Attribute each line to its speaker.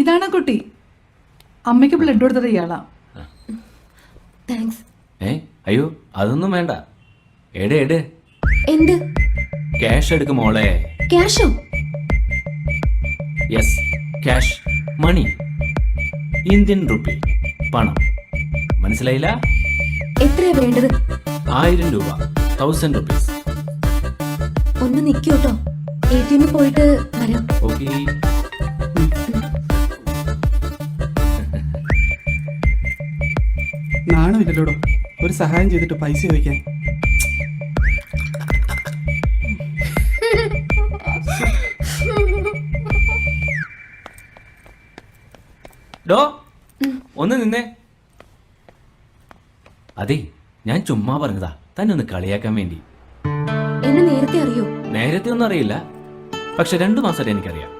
Speaker 1: ഇതാണ് കുട്ടി. അമ്മയ്ക്ക് ബ്ലഡ് കൊടുത്തത് ഇയാളാ.
Speaker 2: താങ്ക്സ്.
Speaker 3: അയ്യോ അതൊന്നും വേണ്ട. എട്
Speaker 2: എന്ത്?
Speaker 3: ക്യാഷ് എടുക്ക് മോളെ.
Speaker 2: ക്യാഷോ?
Speaker 3: യെസ്, ക്യാഷ്, മണി, ഇന്ത്യൻ റുപ്പി, പണം. മനസ്സിലായില്ല?
Speaker 2: എത്രയാ വേണ്ടത്?
Speaker 3: 1000 രൂപ, 1000 റുപ്പീസ്.
Speaker 2: ഒന്ന് നിൽക്കൂട്ടോ, ATM പോയിട്ട് വരാം.
Speaker 3: ഓക്കെ.
Speaker 4: നാണമില്ലല്ലോടോ ഒരു സഹായം ചെയ്തിട്ട് പൈസ ചോദിക്കാൻ.
Speaker 3: ഡോ ഒന്ന് നിന്നേ. അതെ, ഞാൻ ചുമ്മാ പറഞ്ഞതാ, തന്നെ ഒന്ന് കളിയാക്കാൻ വേണ്ടി.
Speaker 2: എന്നെ നേരത്തെ അറിയോ?
Speaker 3: നേരത്തെ ഒന്നും അറിയില്ല, പക്ഷെ 2 മാസമായിട്ട് എനിക്കറിയാം.